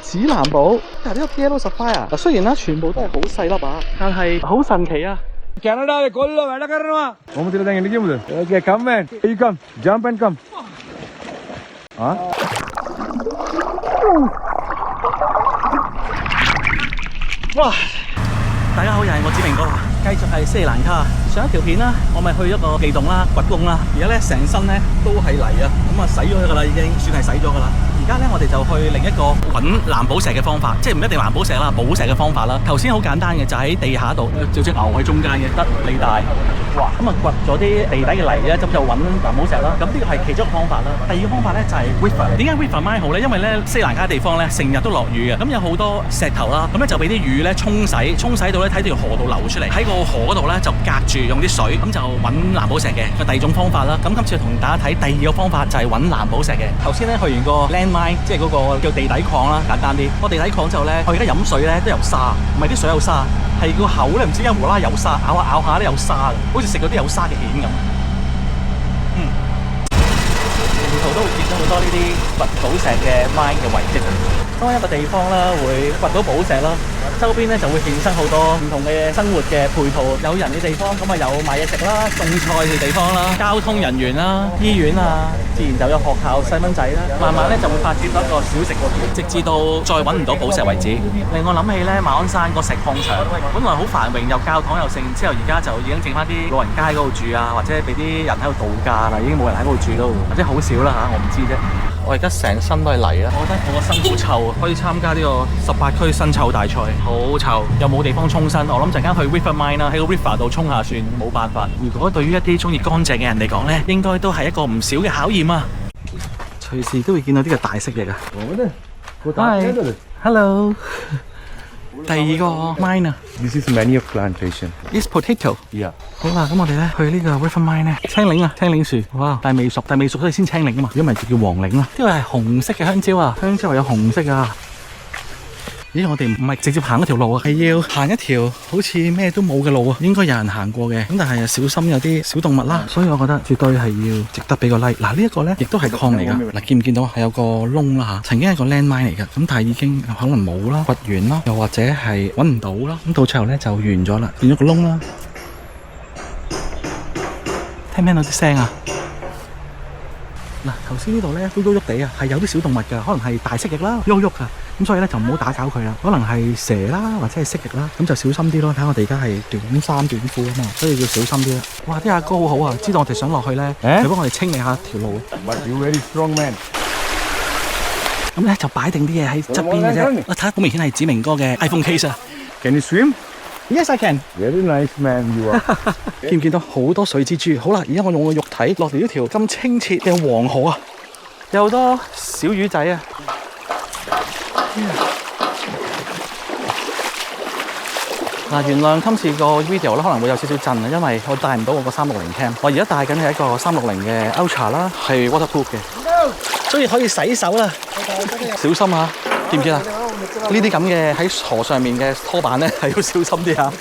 指南寶，但係呢個 Yellow Sapphire 嗱，雖然啦全部都係好細粒啊，但係好神奇啊！ Canada de Collo, veda karna. Kamu tidak ingin lagi muda? Okay, come man. You come, jump and come. 啊？哇！大家好，又係我指明哥，繼續係斯里蘭卡。上一條片啦，我咪去一個地洞啦、掘窿啦，而家咧成身咧都係泥啊，咁啊洗咗佢噶啦，已經算係洗咗噶啦。而家咧我哋就去另一個揾藍寶石嘅方法，即係唔一定藍寶石啦，寶石嘅方法啦。頭先好簡單嘅，就喺地下度，就隻牛喺中間嘅，得你大。哇！咁啊掘咗啲地底嘅泥咧，咁就揾藍寶石啦。咁呢個係其中一個方法啦。第二個方法咧就係 river。點解 river mine 好咧？因為咧斯里蘭卡地方咧成日都落雨嘅，咁有好多石頭啦，咁咧就俾啲雨咧沖洗到咧喺條河度流出嚟，喺個河嗰度咧就隔住用啲水，咁就揾藍寶石嘅。個第二種方法啦。咁今次同大家睇第二個方法就係揾藍寶石嘅。頭先咧去完個 landmine， 即係嗰個叫地底礦啦，簡單啲。個地底礦之後咧，我而家飲水咧都有沙，唔係啲水有沙，係個口咧唔知點解無啦啦有沙，咬下咧有沙嘅，好似食嗰啲有沙嘅蜆咁。沿途都會見到好多呢啲掘寶石嘅 mine 嘅遺跡。當一個地方啦會掘到寶石啦，周邊咧就會衍生好多唔同嘅生活嘅配套，有人嘅地方咁啊有買嘢食啦、種菜嘅地方啦、交通人員啦、醫院啊，自然就有學校細蚊仔啦，慢慢咧就會發展到一個小食個點，直至到再揾唔到寶石為止。令我諗起咧馬鞍山個石礦場，本來好繁榮，又教堂又盛，之後而家就已經剩翻啲老人家喺嗰度住啊，或者俾啲人喺度度假啦，已經冇人喺嗰度住咯，或者好少啦嚇，我唔知啫。我而家成身都係泥啊！我覺得我個身好臭啊！可以參加呢個18區身臭大賽，好臭，又冇地方沖身。我諗陣間去 river mine 啦，喺個 river 度沖下算，冇辦法。如果對於一啲中意乾淨嘅人嚟講咧，應該都係一個唔少嘅考驗啊！隨時都會見到呢個大蜥蜴啊！Hi，hello。第二個 mine 啊 This is manioc plantation.，is potato。Yeah. 好啦，咁我哋咧去呢個 river mine 咧，青檸啊，青檸樹，哇！但係未熟，所以先青檸啊嘛，如果唔係就叫黃檸啦。呢個係紅色嘅香蕉啊，香蕉係有紅色啊。咦，我哋唔係直接行一條路啊，係要行一條好似咩都冇嘅路啊，應該有人行過嘅，咁但係小心有啲小動物啦，所以我覺得絕對係要值得俾個 like。嗱，呢一個咧亦都係礦嚟噶，嗱，見唔見到係有個窿啦嚇？曾經係個 landmine 嚟噶，咁但係已經可能冇啦，掘完啦，又或者係揾唔到啦，咁到最後咧就完咗啦，變咗個窿啦。聽唔聽到啲聲啊？嗱，頭先呢度咧都喐喐地啊，係有啲小動物㗎，可能係大蜥蜴啦，喐喐啊，咁所以咧就唔好打攪佢啦。可能係蛇啦，或者係蜥蜴啦，咁就小心啲咯。睇我哋而家係短衫短褲啊嘛，所以要小心啲啦。哇！啲阿哥好好啊，知道我哋想落去咧，佢幫我哋清理下條路。But you very strong man. 咁咧就擺定啲嘢喺側邊嘅啫。我睇好明顯係指明哥嘅 iPhone case 啊。Can you swim? Yes, I can. Very nice man you are. 見唔見到好多水蜘蛛？好啦，而家我用我肉體落嚟呢條咁清澈嘅黃河啊，有好多小魚仔啊！嗱，原諒今次個 video 咧可能會有少少震啊，因為我帶唔到我個360 cam。我而家帶緊係一個360嘅 Ultra 啦，係 waterproof 嘅，所以可以洗手啦。小心啊！見唔見啊？呢啲咁嘅喺河上面嘅拖板咧，係要小心啲啊！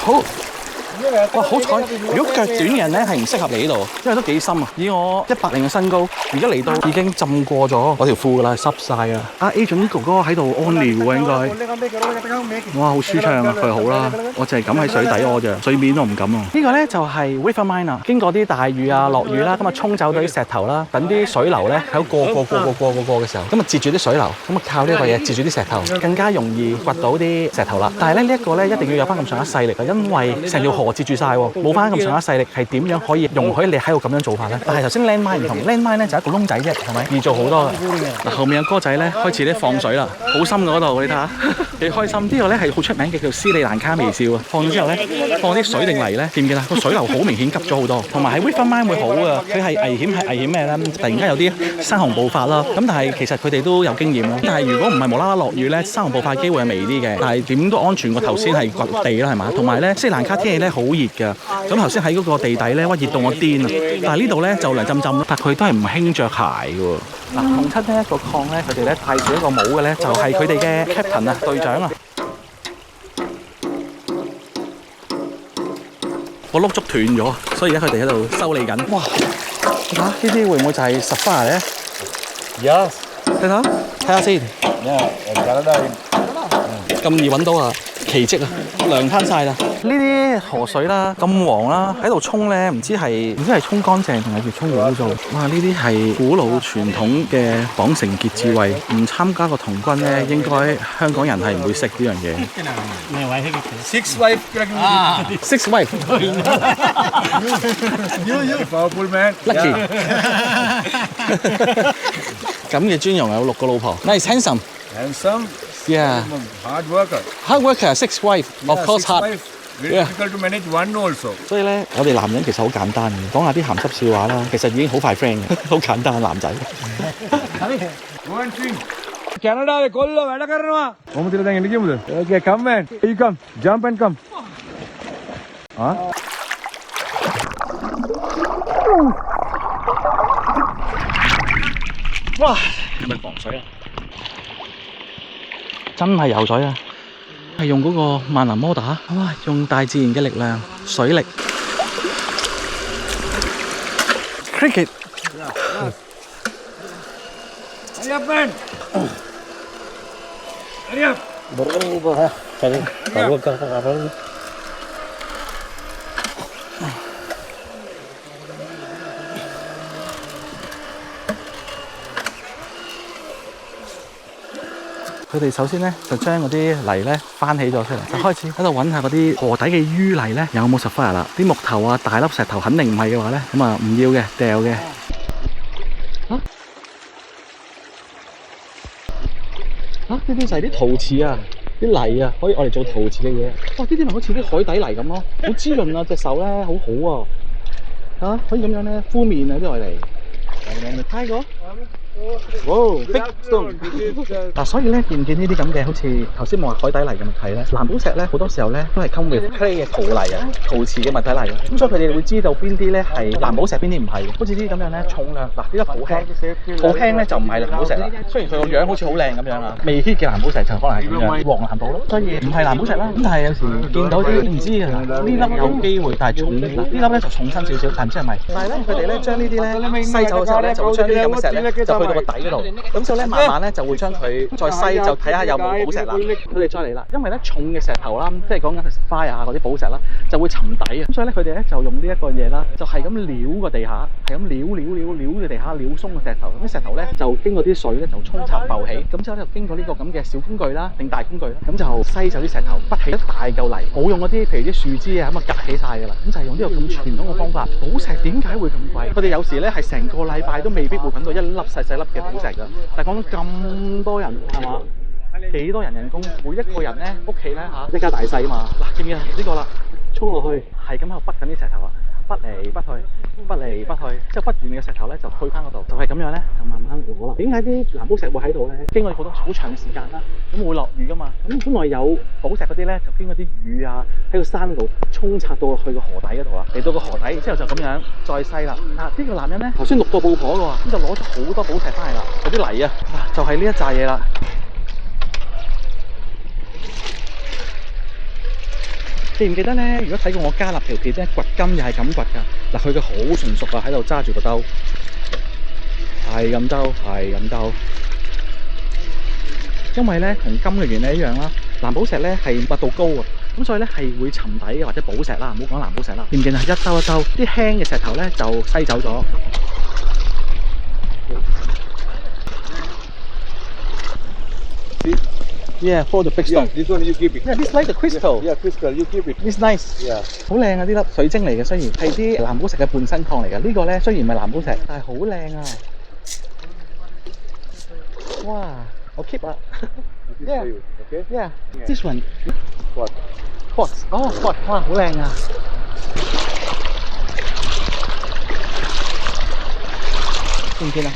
好。哇！好彩，如果腳短嘅人咧係唔適合嚟呢度，因為都幾深啊。以我180嘅身高，而家嚟到已經浸過咗我條褲㗎啦，濕晒啊！阿 Agent 哥哥喺度屙尿啊，應該。哇！好舒暢啊，佢好啦，我淨係咁喺水底屙啫，水面都唔敢啊。呢個咧就係 river mine 啊，經過啲大雨啊、落雨啦，咁啊沖走到啲石頭啦，等啲水流咧喺度過嘅時候，咁啊截住啲水流，咁啊靠呢個嘢截住啲石頭，更加容易掘到啲石頭啦。但係咧呢一個咧一定要有翻咁上下勢力啊，因為成條河截住晒喎，冇翻咁上下勢力，係點樣可以容許你喺度咁樣做法咧？但係頭先 landmine 唔同 ，landmine 咧就一個窿仔啫，係咪？易做好多嘅。嗱，後面有哥仔咧開始咧放水啦，好深嗰度，你睇下幾開心。呢個咧係好出名嘅叫斯里蘭卡微笑啊！放咗之後咧，放啲水定泥咧，見唔見啊？個水流好明顯急咗好多，同埋喺 river mine 會好啊。佢係危險咩咧？突然間有啲山洪暴發啦，咁但係其實佢哋都有經驗咯。但係如果唔係無啦啦落雨咧，山洪暴發機會係微啲嘅，但係點都安全過頭先係掘地啦，係嘛？同埋咧斯里蘭卡天氣咧好熱㗎。咁頭先喺嗰個地底咧，哇熱到我癲啊！但係呢度咧就涼浸浸，但佢都係唔興着鞋㗎。嗱，同親呢一個礦咧，佢哋咧戴住一個帽嘅咧，就係佢哋嘅 captain 啊，隊長啊。個碌竹斷咗，所以而家佢哋喺度修理緊。哇！睇下呢啲會唔會就係 Sapphire 咧？ Yes. 睇下，睇下先。Yeah, Canada. 咁易揾到啊！奇蹟啊！涼攤晒啦！呢啲河水啦，咁黃啦，喺度沖咧，唔知係沖乾淨定係越沖越污糟。哇！呢啲係古老傳統嘅綁繩結智慧，唔參加個童軍咧，應該香港人係唔會識呢樣嘢。Six wife. Six wife. You powerful man. Lucky. 咁嘅尊容有6個老婆。Nice, handsome. Handsome. Yeah. Hard worker. Hard worker, 6 wife. Of course Six hard. wife. Very Yeah. difficult to manage one also. 所以咧，我哋男人其實好簡單嘅，講下啲鹹濕笑話啦，其實已經好快 friend 嘅，好簡單男仔。 Go and swim. Canada, kollo, vada karna. Kamu tidak ingin lagi muda? Okay, come man. Here you come. Jump and come. Huh? 哇！係咪防水啊？真係游水啊！係用嗰個萬能摩打，哇！用大自然嘅力量，水力。Cricket。 Hurry up, man. Hurry up. Hurry up. 佢哋首先咧就將嗰啲泥咧翻起咗出嚟，就開始喺度揾下嗰啲河底嘅淤泥咧有冇 survive 啦。啲木頭啊、大粒石頭肯定唔係嘅話咧，咁啊唔要嘅，掉嘅。呢啲就係啲陶瓷啊，啲泥啊，可以我哋做陶瓷嘅嘢。哇！呢啲咪好似啲海底泥咁咯，好滋潤啊，隻手咧好好啊，可以咁樣咧敷面啊啲愛嚟。你睇過？ 哇 ！Big stone 嗱，所以咧見唔見呢啲咁嘅好似頭先我話海底泥嘅物體咧？藍寶石咧好多時候咧都係 come with clay 嘅陶泥啊、陶瓷嘅物體嚟嘅。咁所以佢哋會知道邊啲咧係藍寶石，邊啲唔係嘅。好似呢啲咁樣咧，重量嗱呢粒好輕，好輕咧就唔係藍寶石啦。雖然佢個樣好似好靚咁樣啊，未 hit 嘅藍寶石就可能係咁樣黃藍寶咯。所以唔係藍寶石啦。咁但係有時見到啲唔知啊，呢粒有機會，但係重嗱呢粒咧就重身少少，但唔知係咪？但係咧佢哋咧將呢啲咧篩走嘅時候咧，就會將呢啲咁嘅石咧就去到個底嗰度。咁之後咧，慢慢咧就會將佢再篩，就睇下有冇寶石啦。佢哋再嚟啦，因為咧重嘅石頭啦，即係講緊係花啊嗰啲寶石啦，就會沉底啊。咁所以咧，佢哋咧就用呢一個嘢啦，就係咁撩個地下，係咁撩個地下，撩鬆個石頭。咁啲石頭咧就經過啲水咧就沖刷浮起，咁之後咧就經過呢個咁嘅小工具啦，定大工具啦，咁就篩走啲石頭，不起一大嚿泥，冇用嗰啲譬如啲樹枝啊咁啊夾起晒㗎啦。咁就係用呢個咁傳統嘅方法。寶石點解會咁貴？佢哋有時咧係成個禮拜都未必會揾到一粒細細粒嘅寶石㗎。但係講到咁多人係嘛？幾多人人工？每一個人咧屋企咧嚇一家大細啊嘛。嗱，見唔見啊？呢個啦，衝落去係咁喺度滗緊啲石頭啦，滗嚟滗去，滗嚟滗去，之後滗完嘅石頭咧就去翻嗰度，就係咁樣咧就慢慢攞啦。點解啲藍寶石會喺度咧？經過好多好長嘅時間啦，咁會落雨噶嘛。咁本來有寶石嗰啲咧，就經過啲雨啊喺個山度沖刷到去個河底嗰度啦。嚟到個河底之後就咁樣再篩啦。嗱，呢個男人咧頭先6個布婆嘅喎，咁就攞咗好多寶石翻嚟啦。嗰啲泥啊，就係呢一紮嘢啦。記唔記得咧？如果睇過我加納條片咧，掘金又係咁掘㗎。嗱，佢嘅好純熟啊，喺度揸住個兜，係咁兜，係咁兜。因為咧，同金嘅原理一樣啦，藍寶石咧係密度高啊，咁所以咧係會沉底嘅，或者寶石啦，唔好講藍寶石啦。記唔記得？一兜一兜，啲輕嘅石頭咧就篩走咗。Yeah, for the big stone. Yeah, this one you keep it. Yeah, this like the crystal. Yeah, crystal, you keep it. This nice. Yeah. 好靚啊！呢粒水晶嚟嘅，雖然係啲藍寶石嘅半身礦嚟嘅。呢個咧雖然唔係藍寶石，但係好靚啊！哇！我 keep 啊。Yeah. Okay. Yeah. This one. What? Quartz. 哦，quartz，哇，好靚啊！見唔見啊？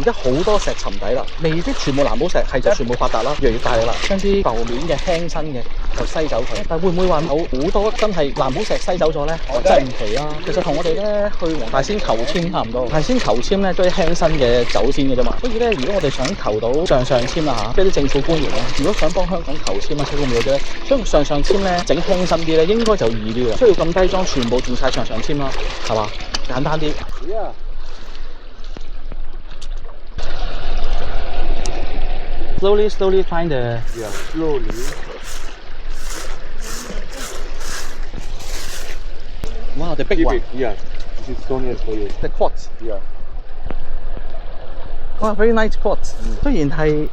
而家好多石沉底啦，未必全部藍寶石係就全部發達啦，越嚟越大力啦，將啲浮面嘅輕身嘅就篩走佢。但會唔會話有好多真係藍寶石篩走咗咧？真係唔奇啦。其實同我哋咧去黃大仙求籤差唔多，大仙求籤咧都係輕身嘅走先嘅啫嘛。所以咧，如果我哋想求到上籤啦嚇，即係啲政府官員咧，如果想幫香港求籤啊、車公廟嘅咧，將上籤咧整輕身啲咧，應該就易啲嘅，需要咁低裝全部做晒上籤啦，係嘛？簡單啲。Yeah. Slowly find the. Yeah, slowly. Wow, the big Keep one. it. Yeah. This is Sonia for you. The quartz. Yeah. 哇 ，very nice quartz。雖然係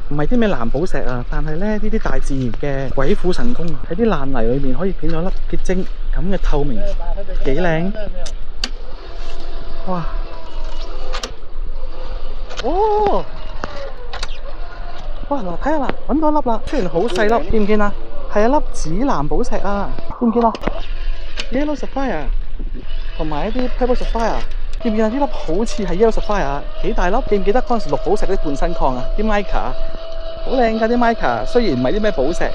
唔係啲咩藍寶石啊，但係咧呢啲大自然嘅鬼斧神工喺啲爛泥裏面可以變咗粒結晶咁嘅透明，幾靚。哇！哦！哇！嗱，睇下啦，揾到一粒啦，雖然好細粒，見唔見啊？係一粒紫藍寶石啊，見唔見啊 ？Yellow sapphire 同埋一啲 purple sapphire。見唔見啊？呢粒好似係 Yellow Sapphire， 幾大粒？記唔記得嗰陣時綠寶石啲半新礦啊？啲 mica 好靚㗎啲 mica， 雖然唔係啲咩寶石，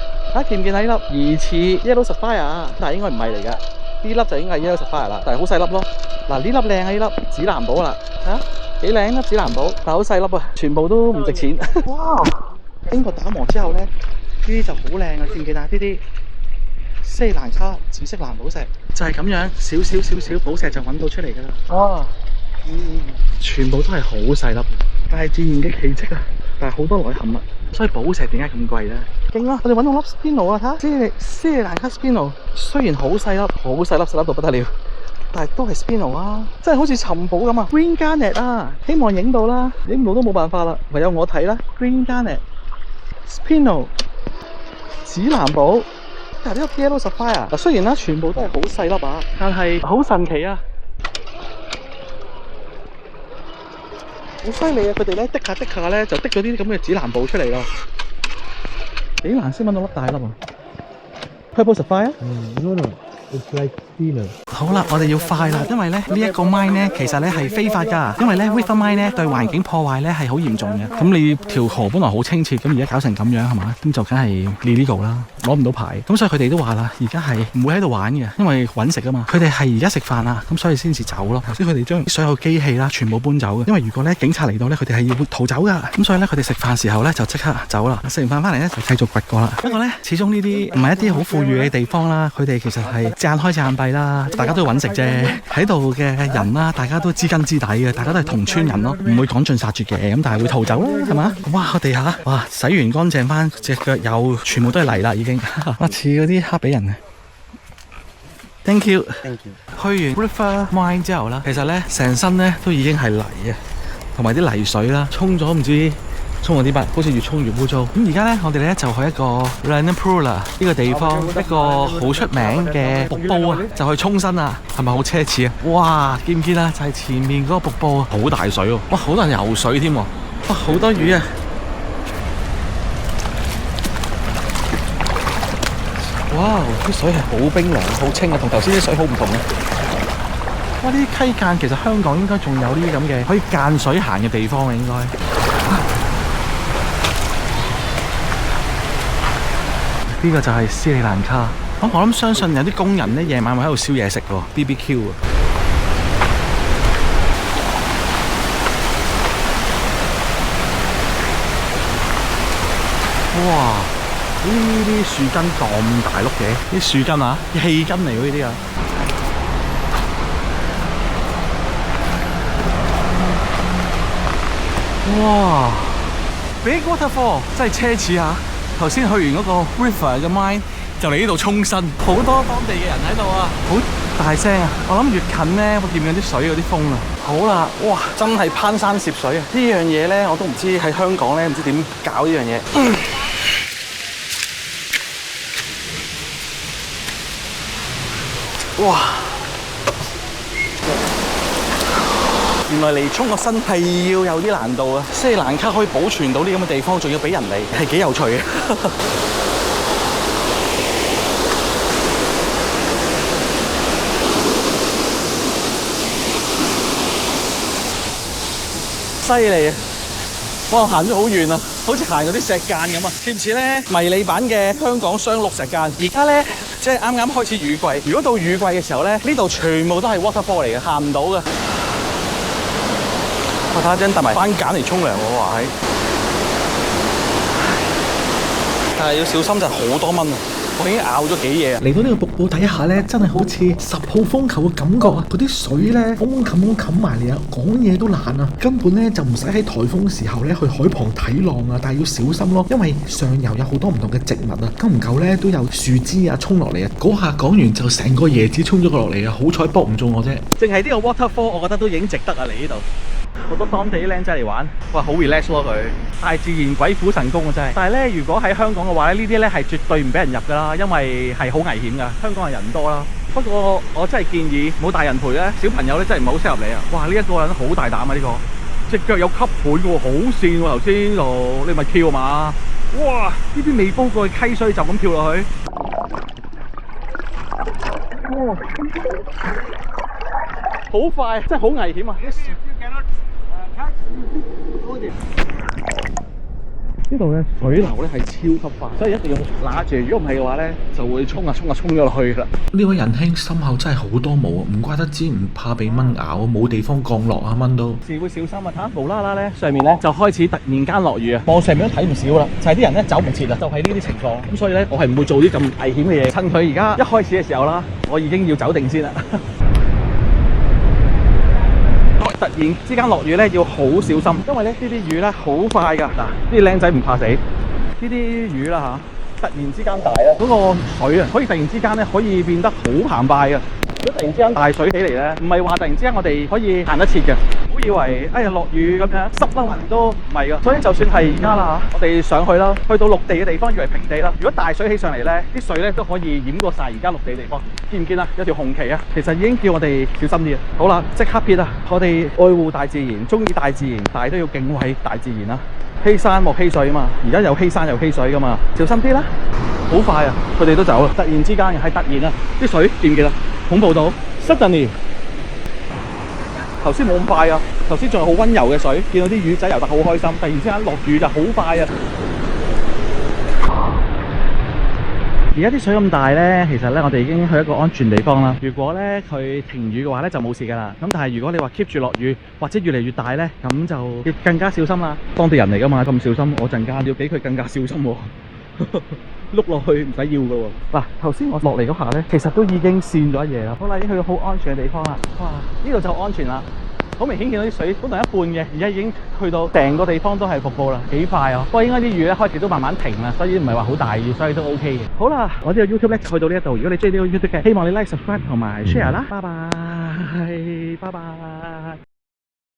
見唔見啊？呢粒疑似 Yellow Sapphire， 但係應該唔係嚟㗎。呢粒就應該係 Yellow Sapphire 啦，但係好細粒咯。嗱呢粒靚啊！呢粒紫藍寶啦，幾靚粒紫藍寶，但係好細粒啊，全部都唔值錢。哇！經過打磨之後咧，呢啲就好靚啊！記唔記得呢啲？斯里蘭卡紫色藍寶石就係咁樣，少寶石就揾到出嚟㗎啦。哇！全部都係好細粒，大自然嘅奇蹟啊！但係好多內涵物，所以寶石點解咁貴咧？勁啊！我哋揾到粒 Spino 啊，睇下斯里蘭卡 Spino， 雖然好細粒，細粒到不得了，但係都係 Spino 啊！真係好似尋寶咁啊 ！Green Garnet 啊，希望影到啦，影唔到都冇辦法啦，唯有我睇啦。Green Garnet、Spino、紫藍寶。呢個 Yellow Sapphire 雖然啦，全部都係好細粒啊，但係好神奇啊！好犀利啊！佢哋咧滴下咧就滴咗啲咁嘅紫藍寶出嚟咯。幾難先揾到粒大粒啊 ！Purple Sapphire？ No. It's like Spino. 好啦，我哋要快啦，因為咧呢一個 mine 咧其實咧係非法㗎，因為咧 river mine 咧對環境破壞咧係好嚴重嘅。咁你條河本來好清澈，咁而家搞成咁樣係嘛？咁就梗係 illegal 啦，攞唔到牌。咁所以佢哋都話啦，而家係唔會喺度玩嘅，因為揾食啊嘛。佢哋係而家食飯啊，咁所以先至走咯。頭先佢哋將所有機器啦全部搬走嘅，因為如果咧警察嚟到咧，佢哋係要逃走㗎。咁所以咧佢哋食飯時候咧就即刻走啦。食完飯翻嚟咧就繼續掘過啦。不過咧始終呢啲唔係一啲好富裕嘅地方啦，佢哋其實係隻眼開隻眼閉啦，大家都要揾食啫。喺度嘅人啦，大家都知根知底嘅，大家都係同村人咯，唔會趕盡殺絕嘅，咁但係會逃走啦，係嘛？哇！個地下哇洗完乾淨翻，隻腳又全部都係泥啦，已經哇似嗰啲哈比人啊 ！Thank you。去完 River Mine 之後啦，其實咧成身咧都已經係泥啊，同埋啲泥水啦，沖咗唔知。沖咗啲筆，好似越沖越污糟。咁而家咧，我哋咧就去一個 Ranapura 呢個地方，一個好出名嘅瀑布啊，就去沖身啊。係咪好奢侈啊？哇！見唔見啊？就係前面嗰個瀑布啊，好大水喎！哇，好多人游水添喎！哇，好多魚啊！哇！啲水係好冰涼、好清啊，同頭先啲水好唔同啊！哇！呢啲溪澗其實香港應該仲有呢啲咁嘅可以間水行嘅地方啊，應該。呢個就係斯里蘭卡。我諗相信有啲工人咧夜晚會喺度燒嘢食喎 ，BBQ 啊！哇！呢啲樹根咁大碌嘅，啲樹根啊，啲氣根嚟喎呢啲啊！哇 ！Big waterfall 真係奢侈啊！頭先去完嗰個 river 嘅 mine 就嚟呢度沖身，好多當地嘅人喺度啊，好大聲啊！我諗越近咧，我見唔見啲水嗰啲風啊？好啦，哇！真係攀山涉水啊！呢樣嘢咧，我都唔知喺香港咧，唔知點搞呢樣嘢。哇！原來嚟沖個身係要有啲難度啊！斯里蘭卡可以保存到呢咁嘅地方，仲要俾人嚟，係幾有趣嘅。犀利啊！哇，行咗好遠啊，好似行嗰啲石澗咁啊，似唔似咧迷你版嘅香港雙鹿石澗？而家咧即係啱啱開始雨季，如果到雨季嘅時候咧，呢度全部都係 waterfall 嚟嘅，行唔到嘅。我睇下陣帶埋番梘嚟沖涼喎，話係，但係要小心就係好多蚊啊！我已經咬咗幾嘢啊！嚟到呢個瀑布底下咧，真係好似10號風球嘅感覺啊！嗰啲水咧，風冚埋嚟啊，講嘢都難啊！根本咧就唔使喺颱風時候咧去海旁睇浪啊，但係要小心咯，因為上游有好多唔同嘅植物啊，久唔久咧都有樹枝啊衝落嚟啊！嗰下講完就成個椰子衝咗落嚟啊！好彩搏唔中我啫。淨係呢個 waterfall， 我覺得都已經值得啊！嚟呢度。好多當地啲僆仔嚟玩，哇，好 relax 咯佢，大自然鬼斧神工啊真係。但係咧，如果喺香港嘅話咧，呢啲咧係絕對唔俾人入噶啦，因為係好危險噶。香港人多啦。不過我真係建議冇大人陪咧，小朋友咧真係唔係好適合你啊！哇，呢一個人好大膽啊呢個，隻腳有吸盤嘅喎，好跣喎頭先度，你咪跳嘛？哇！呢啲未煲過嘅溪水就咁跳落去，哇！好快，真係好危險啊！呢度嘅水流咧係超級快，所以一定要揦住，如果唔係嘅話咧，就會衝咗落去啦。呢位仁兄心口真係好多毛啊，唔怪得知唔怕俾蚊咬，冇地方降落啊，蚊都。是會小心啊！睇下無啦啦咧，上面咧就開始突然間落雨啊！望上面都睇唔少啦，就係啲人咧走唔切啊，就係呢啲情況。咁所以咧，我係唔會做啲咁危險嘅嘢。趁佢而家一開始嘅時候啦，我已經要走定先啦。突然之間落雨咧，要好小心，因為咧呢啲雨咧好快㗎。嗱，啲靚仔唔怕死，呢啲雨啦嚇，突然之間大啦，嗰個水啊，可以突然之間咧可以變得好澎湃嘅。如果突然之間大水起嚟咧，唔係話突然之間我哋可以行得切嘅。唔好以為哎呀落雨咁樣濕啦雲都唔係㗎。所以就算係而家啦嚇，我哋上去啦，去到陸地嘅地方以為平地啦。如果大水起上嚟咧，啲水咧都可以淹過晒而家陸地地方。見唔見啊？有條紅旗啊，其實已經叫我哋小心啲啊。好啦，即刻撇啊！我哋愛護大自然，中意大自然，但係都要敬畏大自然啦。欺山莫欺水啊嘛，而家又欺山又欺水噶嘛，小心啲啦！好快啊，佢哋都走啦。突然之間係突然啊，啲水見唔見啊？恐怖到 suddenly。頭先冇咁快啊，頭先仲係好溫柔嘅水，見到啲魚仔游得好開心。突然之間落雨就好快啊！而家啲水咁大呢，其實呢，我哋已經去一個安全地方啦。如果呢，佢停雨嘅話呢，就冇事噶啦。咁但係如果你話 keep 住落雨，或者越嚟越大呢，咁就要更加小心啦。當地人嚟噶嘛，咁小心，我陣間要比佢更加小心喎。碌落去唔使要噶喎。嗱，頭先我落嚟嗰下呢，其實都已經跣咗一嘢啦。好啦，已經去到好安全嘅地方啦。哇，呢度就安全啦。好明顯見到啲水本來一半嘅，而家已經去到成個地方都係瀑布啦，幾快啊！不過應該啲雨咧開始都慢慢停啦，所以唔係話好大雨，所以都 OK 嘅。好啦，我呢個 YouTube 咧去到呢一度，如果你中意呢個 YouTube 嘅，希望你 like、subscribe 同埋 share 啦。拜拜，拜拜。